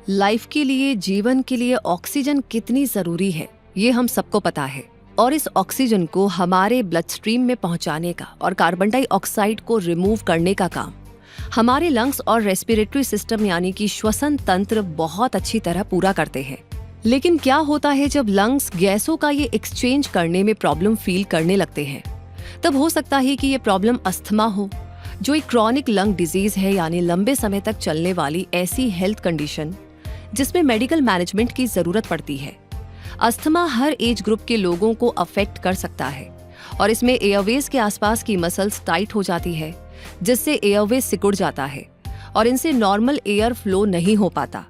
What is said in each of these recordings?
Life के लिए, जीवन के लिए ऑक्सीजन कितनी जरूरी है ये हम सबको पता है। और इस ऑक्सीजन को हमारे ब्लड स्ट्रीम में पहुंचाने का और कार्बन डाइऑक्साइड को रिमूव करने का काम हमारे लंग्स और रेस्पिरेटरी सिस्टम यानी कि श्वसन तंत्र बहुत अच्छी तरह पूरा करते हैं। लेकिन क्या होता है जब लंग्स गैसों का ये एक्सचेंज करने में प्रॉब्लम फील करने लगते हैं? तब हो सकता है कि ये प्रॉब्लम अस्थमा हो, जो एक क्रॉनिक लंग डिजीज है, यानी लंबे समय तक चलने वाली ऐसी हेल्थ कंडीशन जिसमें मेडिकल मैनेजमेंट की जरूरत पड़ती है। अस्थमा हर एज ग्रुप के लोगों को अफेक्ट कर सकता है और इसमें एयरवेज के आसपास की मसल्स टाइट हो जाती है, जिससे एयरवेज सिकुड़ जाता है और इनसे नॉर्मल एयर फ्लो नहीं हो पाता।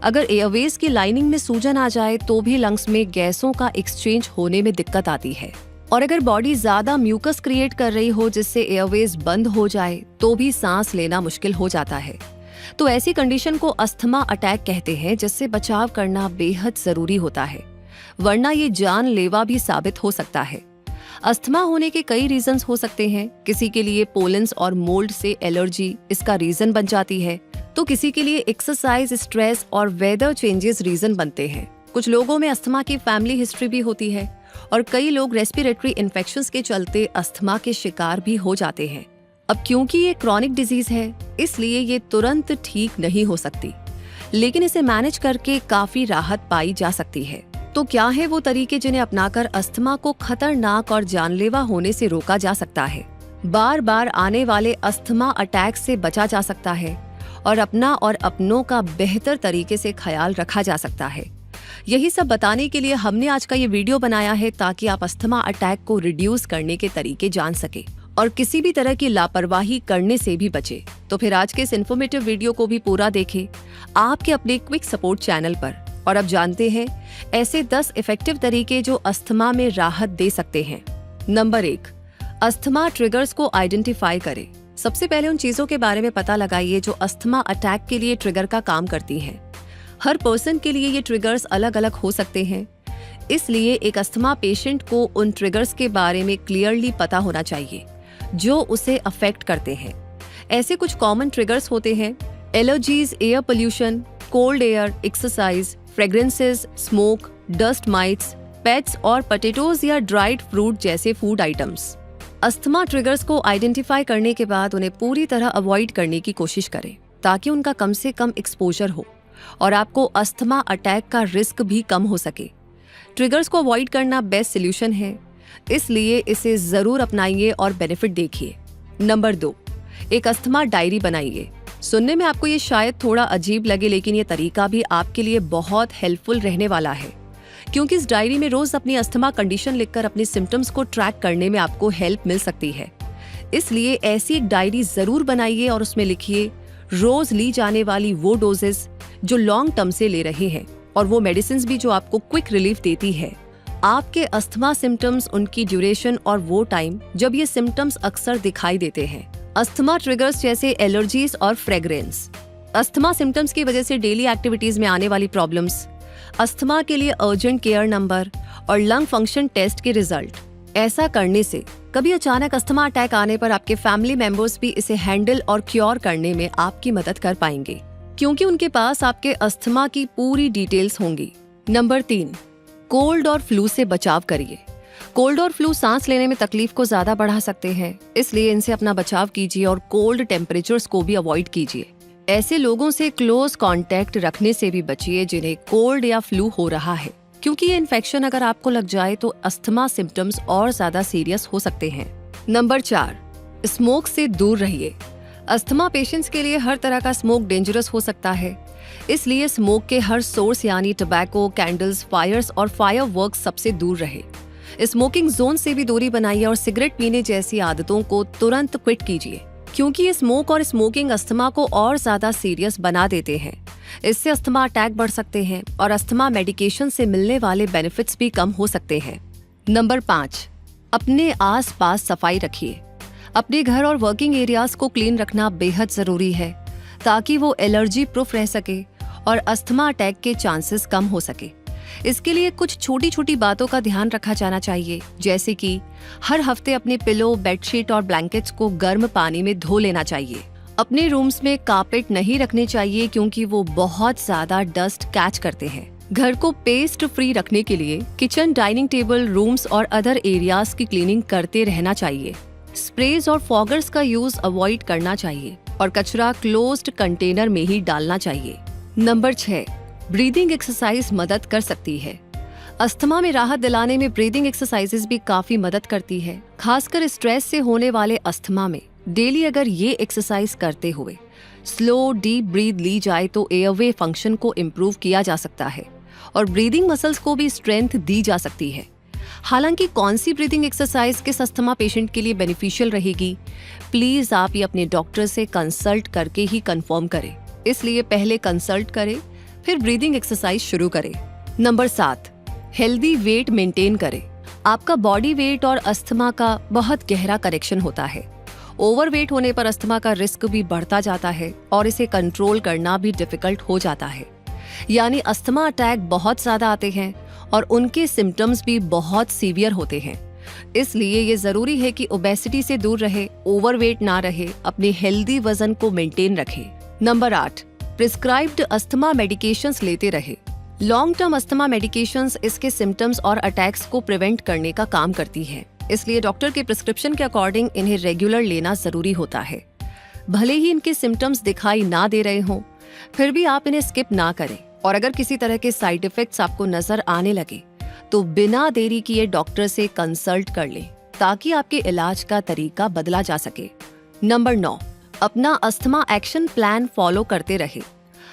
अगर एयरवेज की लाइनिंग में सूजन आ जाए तो भी लंग्स में गैसों का एक्सचेंज होने में दिक्कत आती है। और अगर बॉडी ज्यादा म्यूकस क्रिएट कर रही हो जिससे एयरवेज बंद हो जाए तो भी सांस लेना मुश्किल हो जाता है। तो ऐसी कंडीशन को अस्थमा अटैक कहते हैं, जिससे बचाव करना बेहद जरूरी होता है, वरना ये जानलेवा भी साबित हो सकता है। अस्थमा होने के कई रीजंस हो सकते हैं। किसी के लिए पोलेंस और मोल्ड से एलर्जी इसका रीजन बन जाती है, तो किसी के लिए एक्सरसाइज, स्ट्रेस और वेदर चेंजेस रीजन बनते हैं। कुछ लोगों में अस्थमा की फैमिली हिस्ट्री भी होती है और कई लोग रेस्पिरेटरी इन्फेक्शंस के चलते अस्थमा के शिकार भी हो जाते हैं। अब क्योंकि ये क्रॉनिक डिजीज है, इसलिए ये तुरंत ठीक नहीं हो सकती, लेकिन इसे मैनेज करके काफी राहत पाई जा सकती है। तो क्या है वो तरीके जिन्हें अपनाकर अस्थमा को खतरनाक और जानलेवा होने से रोका जा सकता है, बार बार आने वाले अस्थमा अटैक से बचा जा सकता है और अपना और अपनों का बेहतर तरीके से ख्याल रखा जा सकता है? यही सब बताने के लिए हमने आज का ये वीडियो बनाया है, ताकि आप अस्थमा अटैक को रिड्यूस करने के तरीके जान सके और किसी भी तरह की लापरवाही करने से भी बचे। तो फिर आज के इस इन्फॉर्मेटिव वीडियो को भी पूरा देखें आपके अपने क्विक सपोर्ट चैनल पर। और अब जानते हैं ऐसे 10 इफेक्टिव तरीके जो अस्थमा में राहत दे सकते हैं। नंबर 1, अस्थमा ट्रिगर्स को आइडेंटिफाई करें। सबसे पहले उन चीजों के बारे में पता लगाइए जो अस्थमा अटैक के लिए ट्रिगर का काम करती हैं। हर पर्सन के लिए ये ट्रिगर्स अलग अलग हो सकते हैं, इसलिए एक अस्थमा पेशेंट को उन ट्रिगर्स के बारे में क्लियरली पता होना चाहिए जो उसे अफेक्ट करते हैं। ऐसे कुछ कॉमन ट्रिगर्स होते हैं: allergies, air pollution, cold air, exercise, fragrances, smoke, dust mites, pets और पोटैटोज या ड्राइड फ्रूट जैसे फूड आइटम्स। अस्थमा ट्रिगर्स को आइडेंटिफाई करने के बाद उन्हें पूरी तरह अवॉइड करने की कोशिश करें, ताकि उनका कम से कम एक्सपोजर हो और आपको अस्थमा अटैक का रिस्क भी कम हो सके। ट्रिगर्स को अवॉइड करना बेस्ट सोल्यूशन है, इसलिए इसे जरूर अपनाइए और बेनिफिट देखिए। नंबर 2, एक अस्थमा डायरी बनाइए। सुनने में आपको ये शायद थोड़ा अजीब लगे, लेकिन ये तरीका भी आपके लिए बहुत हेल्पफुल रहने वाला है, क्योंकि इस डायरी में रोज अपनी अस्थमा कंडीशन लिखकर अपने सिम्टम्स को ट्रैक करने में आपको हेल्प मिल सकती है। इसलिए ऐसी एक डायरी जरूर बनाइए और उसमें लिखिए रोज ली जाने वाली वो डोजेस जो लॉन्ग टर्म से ले रहे हैं और वो मेडिसिन भी जो आपको क्विक रिलीफ देती है। आपके अस्थमा सिम्टम्स, उनकी ड्यूरेशन और वो टाइम जब ये सिम्टम्स अक्सर दिखाई देते हैं। अस्थमा ट्रिगर्स जैसे एलर्जीज और फ्रेग्रेंस, अस्थमा सिम्टम्स की वजह से डेली एक्टिविटीज में आने वाली प्रॉब्लम्स, अस्थमा के लिए अर्जेंट केयर नंबर और लंग फंक्शन टेस्ट के रिजल्ट। ऐसा करने से कभी अचानक अस्थमा अटैक आने पर आपके फैमिली मेंबर्स भी इसे हैंडल और क्योर करने में आपकी मदद कर पाएंगे, क्योंकि उनके पास आपके अस्थमा की पूरी डिटेल्स होंगी। नंबर 3, कोल्ड और फ्लू से बचाव करिए। कोल्ड और फ्लू सांस लेने में तकलीफ को ज्यादा बढ़ा सकते हैं, इसलिए इनसे अपना बचाव कीजिए और कोल्ड टेम्परेचर्स को भी अवॉइड कीजिए। ऐसे लोगों से क्लोज कांटेक्ट रखने से भी बचिए जिन्हें कोल्ड या फ्लू हो रहा है, क्योंकि ये इन्फेक्शन अगर आपको लग जाए तो अस्थमा सिम्टम्स और ज्यादा सीरियस हो सकते हैं। नंबर 4, स्मोक से दूर रहिए। अस्थमा पेशेंट्स के लिए हर तरह का स्मोक डेंजरस हो सकता है, इसलिए स्मोक के हर सोर्स यानी टबैको, कैंडल्स, फायर्स और फायरवर्क्स सबसे दूर रहे। स्मोकिंग जोन से भी दूरी बनाइए और सिगरेट पीने जैसी आदतों को तुरंत क्विट कीजिए, क्योंकि ये स्मोक और स्मोकिंग अस्थमा को और ज्यादा सीरियस बना देते हैं। इससे अस्थमा अटैक बढ़ सकते हैं और अस्थमा मेडिकेशन से मिलने वाले बेनिफिट्स भी कम हो सकते हैं। नंबर 5, अपने आस-पास सफाई रखिए। अपने घर और वर्किंग एरियाज को क्लीन रखना बेहद जरूरी है, ताकि वो एलर्जी प्रूफ रह सके और अस्थमा अटैक के चांसेस कम हो सके। इसके लिए कुछ छोटी छोटी बातों का ध्यान रखा जाना चाहिए, जैसे कि हर हफ्ते अपने पिलो, बेडशीट और ब्लैंकेट्स को गर्म पानी में धो लेना चाहिए। अपने रूम्स में कारपेट नहीं रखने चाहिए क्योंकि वो बहुत ज्यादा डस्ट कैच करते हैं। घर को पेस्ट फ्री रखने के लिए किचन, डाइनिंग टेबल, रूम्स और अदर एरियाज की क्लीनिंग करते रहना चाहिए। स्प्रेज और फॉगर्स का यूज अवॉइड करना चाहिए और कचरा क्लोज्ड कंटेनर में ही डालना चाहिए। नंबर 6, ब्रीदिंग एक्सरसाइज मदद कर सकती है। अस्थमा में राहत दिलाने में ब्रीदिंग एक्सरसाइजेस भी काफी मदद करती है। खासकर स्ट्रेस से होने वाले अस्थमा में डेली अगर ये एक्सरसाइज करते हुए स्लो डीप ब्रीद ली जाए तो एयरवे फंक्शन को इम्प्रूव किया जा सकता है और ब्रीदिंग मसल्स को भी स्ट्रेंथ दी जा सकती है। हालांकि कौन सी ब्रीदिंग एक्सरसाइज किस अस्थमा पेशेंट के लिए बेनिफिशियल रहेगी, प्लीज आप ये अपने डॉक्टर से कंसल्ट करके ही कंफर्म करें। इसलिए पहले कंसल्ट करें, फिर ब्रीदिंग एक्सरसाइज शुरू करें। नंबर 7, हेल्दी वेट मेंटेन करें। आपका बॉडी वेट और अस्थमा का बहुत गहरा कनेक्शन होता है। ओवरवेट होने पर अस्थमा का रिस्क भी बढ़ता जाता है और इसे कंट्रोल करना भी डिफिकल्ट हो जाता है। यानी अस्थमा अटैक बहुत ज्यादा आते हैं और उनके सिम्टम्स भी बहुत सीवियर होते हैं। इसलिए ये जरूरी है कि ओबेसिटी से दूर रहे, ओवरवेट ना रहे, अपने हेल्दी वजन को मेंटेन रखे। नंबर 8, प्रिस्क्राइब्ड अस्थमा मेडिकेशंस लेते रहे। लॉन्ग टर्म अस्थमा मेडिकेशंस इसके सिम्टम्स और अटैक्स को प्रिवेंट करने का काम करती है। इसलिए डॉक्टर के प्रिस्क्रिप्शन के अकॉर्डिंग इन्हें रेगुलर लेना जरूरी होता है। भले ही इनके सिम्टम्स दिखाई ना दे रहे हों, फिर भी आप इन्हें स्किप ना करें और अगर किसी तरह के साइड इफेक्ट्स आपको नजर आने लगे तो बिना देरी किए डॉक्टर से कंसल्ट कर लें ताकि आपके इलाज का तरीका बदला जा सके। नंबर 9, अपना अस्थमा एक्शन प्लान फॉलो करते रहे।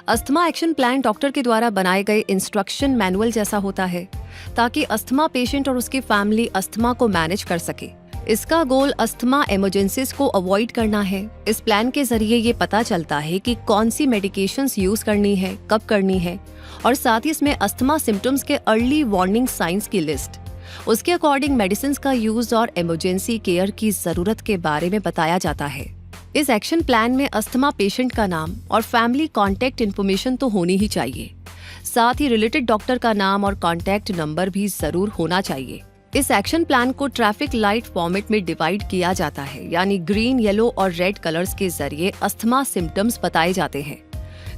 अस्थमा एक्शन प्लान डॉक्टर के द्वारा बनाए गए इंस्ट्रक्शन मैनुअल जैसा होता है ताकि अस्थमा पेशेंट और उसकी फैमिली अस्थमा को मैनेज कर सके। इसका गोल अस्थमा इमरजेंसीज को अवॉइड करना है। इस प्लान के जरिए ये पता चलता है कि कौन सी मेडिकेशंस यूज करनी है, कब करनी है और साथ ही इसमें अस्थमा सिम्टम्स के अर्ली वार्निंग साइंस की लिस्ट, उसके अकॉर्डिंग मेडिसिन का यूज और इमरजेंसी केयर की जरूरत के बारे में बताया जाता है। इस एक्शन प्लान में अस्थमा पेशेंट का नाम और फैमिली कॉन्टैक्ट इन्फॉर्मेशन तो होनी ही चाहिए। साथ ही रिलेटेड डॉक्टर का नाम और कॉन्टैक्ट नंबर भी जरूर होना चाहिए। इस एक्शन प्लान को ट्रैफिक लाइट फॉर्मेट में डिवाइड किया जाता है, यानी ग्रीन, येलो और रेड कलर्स के जरिए अस्थमा सिम्टम्स बताए जाते हैं।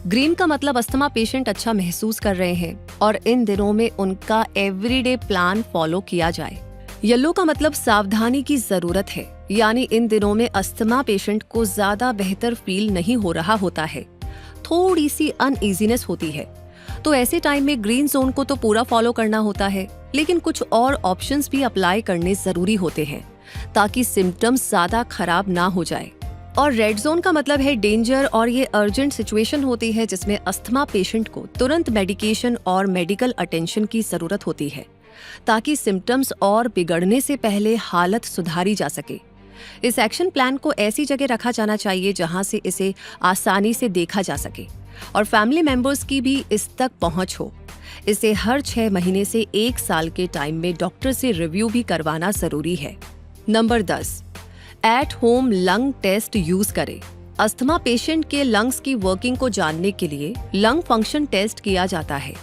ग्रीन का मतलब अस्थमा पेशेंट अच्छा महसूस कर रहे हैं और इन दिनों में उनका एवरीडे प्लान फॉलो किया जाए। येलो का मतलब सावधानी की जरूरत है, यानी इन दिनों में अस्थमा पेशेंट को ज्यादा बेहतर फील नहीं हो रहा होता है, थोड़ी सी अनईजीनेस होती है। तो ऐसे टाइम में ग्रीन जोन को तो पूरा फॉलो करना होता है, लेकिन कुछ और ऑप्शंस भी अप्लाई करने जरूरी होते हैं ताकि सिम्टम्स ज्यादा खराब ना हो जाए। और रेड जोन का मतलब है डेंजर और ये अर्जेंट सिचुएशन होती है जिसमें अस्थमा पेशेंट को तुरंत मेडिकेशन और मेडिकल अटेंशन की जरूरत होती है ताकि सिम्टम्स और बिगड़ने से पहले हालत सुधारी जा सके। इस एक्शन प्लान को ऐसी जगह रखा जाना चाहिए जहां से इसे आसानी से देखा जा सके और फैमिली मेंबर्स की भी इस तक पहुंच हो। इसे हर 6 महीने से 1 साल के टाइम में डॉक्टर से रिव्यू भी करवाना जरूरी है। Number 10, at home lung test use करें। अस्थमा पेशेंट के लंग्स की वर्किंग को जानने के लिए लंग फंक्शन टेस्ट किया जाता है।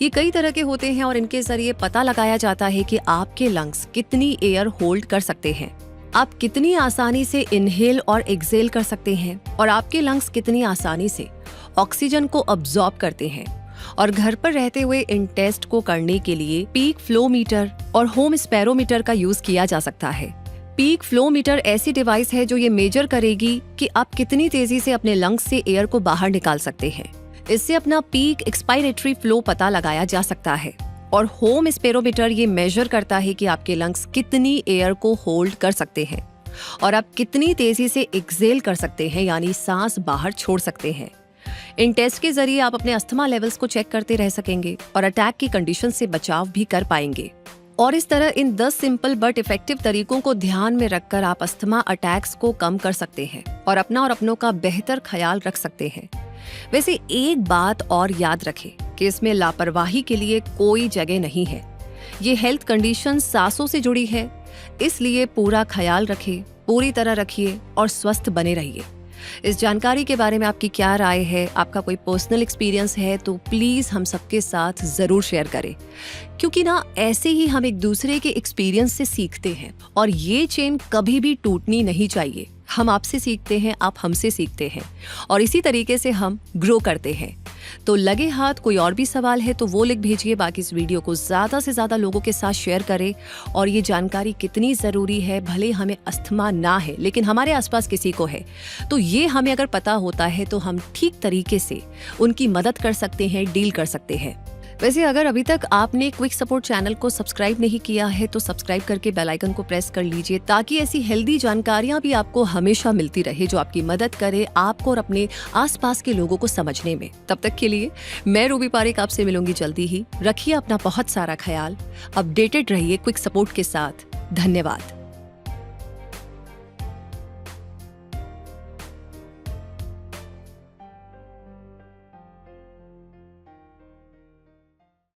ये कई तरह के होते हैं और इनके जरिए पता लगाया जाता है कि आपके लंग्स कितनी एयर होल्ड कर सकते हैं, आप कितनी आसानी से इनहेल और एक्सहेल कर सकते हैं और आपके लंग्स कितनी आसानी से ऑक्सीजन को अब्सॉर्ब करते हैं। और घर पर रहते हुए इन टेस्ट को करने के लिए पीक फ्लो मीटर और होम स्पेरोमीटर का यूज किया जा सकता है। पीक फ्लो मीटर ऐसी डिवाइस है जो ये मेजर करेगी कि आप कितनी तेजी से अपने लंग्स से एयर को बाहर निकाल सकते हैं। इससे अपना पीक एक्सपायरेटरी फ्लो पता लगाया जा सकता है। और होम स्पेरोमीटर ये मेजर करता है कि आपके लंग्स कितनी एयर को होल्ड कर सकते हैं और आप कितनी तेजी से एक्सहेल कर सकते हैं, यानी सांस बाहर छोड़ सकते हैं। इन टेस्ट के जरिए आप अपने अस्थमा लेवल्स को चेक करते रह सकेंगे और अटैक की कंडीशन से बचाव भी कर पाएंगे। और इस तरह इन 10 सिंपल बट इफेक्टिव तरीकों को ध्यान में रखकर आप अस्थमा अटैक्स को कम कर सकते हैं और अपना और अपनों का बेहतर ख्याल रख सकते हैं। वैसे एक बात और याद रखें कि इसमें लापरवाही के लिए कोई जगह नहीं है। ये हेल्थ कंडीशन सांसों से जुड़ी है, इसलिए पूरा ख्याल रखें, पूरी तरह रखिए और स्वस्थ बने रहिए। इस जानकारी के बारे में आपकी क्या राय है, आपका कोई पर्सनल एक्सपीरियंस है तो प्लीज हम सबके साथ जरूर शेयर करें, क्योंकि ना ऐसे ही हम एक दूसरे के एक्सपीरियंस से सीखते हैं और ये चेन कभी भी टूटनी नहीं चाहिए। हम आपसे सीखते हैं, आप हमसे सीखते हैं और इसी तरीके से हम ग्रो करते हैं। तो लगे हाथ कोई और भी सवाल है तो वो लिख भेजिए। बाकी इस वीडियो को ज़्यादा से ज़्यादा लोगों के साथ शेयर करें। और ये जानकारी कितनी ज़रूरी है, भले हमें अस्थमा ना है लेकिन हमारे आसपास किसी को है, तो ये हमें अगर पता होता है तो हम ठीक तरीके से उनकी मदद कर सकते हैं, डील कर सकते हैं। वैसे अगर अभी तक आपने क्विक सपोर्ट चैनल को सब्सक्राइब नहीं किया है तो सब्सक्राइब करके बेल आइकन को प्रेस कर लीजिए, ताकि ऐसी हेल्दी जानकारियां भी आपको हमेशा मिलती रहे जो आपकी मदद करे आपको और अपने आसपास के लोगों को समझने में। तब तक के लिए मैं रूबी पारेख आपसे मिलूंगी जल्दी ही। रखिए अपना बहुत सारा ख्याल, अपडेटेड रहिए क्विक सपोर्ट के साथ। धन्यवाद।